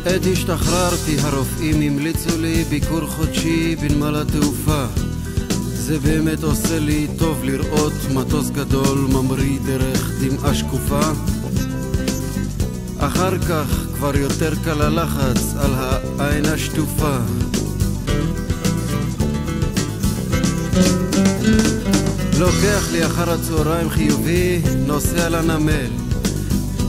עת השתחררתי הרופאים המליצו לי ביקור חודשי בנמל התעופה. זה באמת עושה לי טוב לראות מטוס גדול ממריא דרך דמעה שקופה. אחר כך כבר יותר קל הלחץ על העין השטופה. לוקח לי אחר הצהריים חיובי, נוסע לנמל.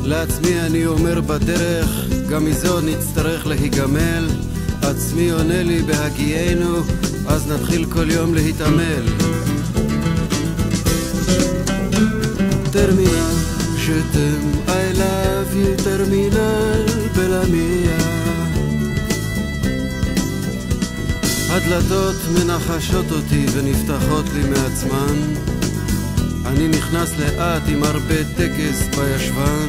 לעצמי אני אומר בדרך, גם מזה עוד נצטרך להיגמל. עצמי עונה לי בהגיינו, אז נתחיל כל יום להתעמל. טרמינל, שתם, I love you, טרמינל בלמיה. הדלתות מנחשות אותי ונפתחות לי מעצמן. אני נכנס לאט עם הרבה טקס בישבן,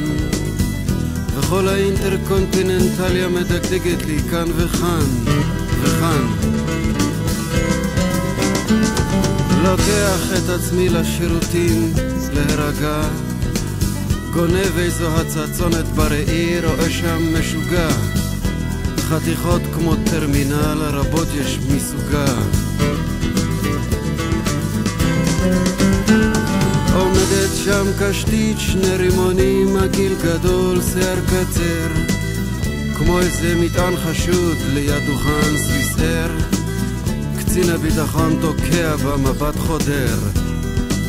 וכל האינטרקונטיננטליה מדגדגת לי כאן וכאן וכאן. לוקח את עצמי לשירותים להירגע, גונב איזו הצצונת בראי, רואה שם משוגע. חתיכות כמו טרמינל, רבות יש מסוגה. עומדת שם קשתית, שני רימונים, הגיל גדול, שיער קצר, כמו איזה מטען חשוד ליד דוכן סוויסר. קצין הביטחון תוקע במבט חודר.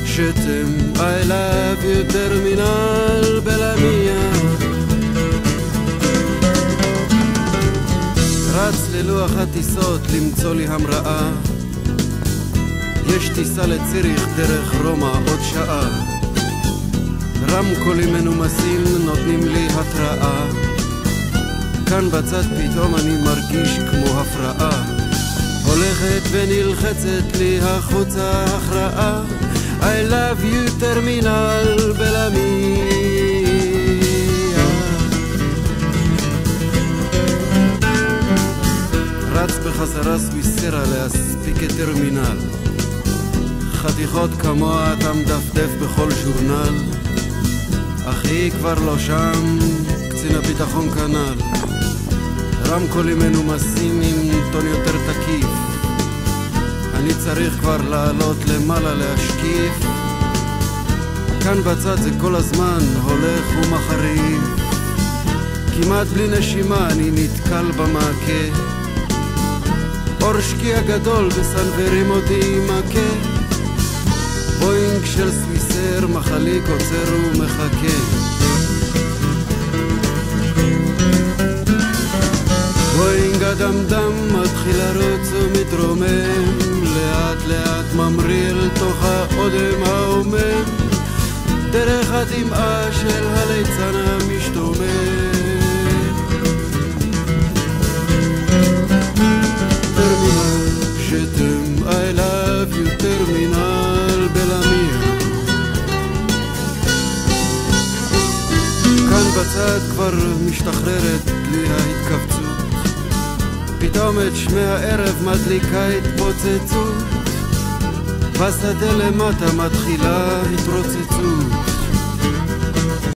שתם, I love you, טרמינל בלמיה. רץ ללוח הטיסות למצוא לי המראה. יש טיסה לציריך דרך רומא עוד שעה. רמקולים מנומסים נותנים לי התראה. כאן בצד פתאום אני מרגיש כמו הפרעה. הולכת ונלחצת לי החוצה הכרעה. I love you, טרמינל בלמיה. רץ בחזרה סוויסרה להספיק את טרמינל. חתיכות כמוה אתה מדפדף בכל ז'ורנל. אחי כבר לא שם, קצין הביטחון כנ"ל. רמקולים מנומסים עם טון יותר תקיף. אני צריך כבר לעלות למעלה להשקיף. כאן בצד זה כל הזמן הולך ומחריב. כמעט בלי נשימה אני נתקל במעקה. אור שקיע גדול בסנוורים אותי מכה. בוינג של סוויסר מחליק עוצר ומחכה. בוינג הדמדם מתחיל לרוץ ומתרומם. לאט לאט ממריא אל תוך האודם העומם. דרך הדמעה של הליצן המשתומם. טרמינל, שתם, I love you, טרמינל בלמיה. כאן בצד כבר משתחררת לי ההתכווצות. פתאום את שמי הערב מדליקה התפוצצות. בשדה למטה מתחילה התרוצצות.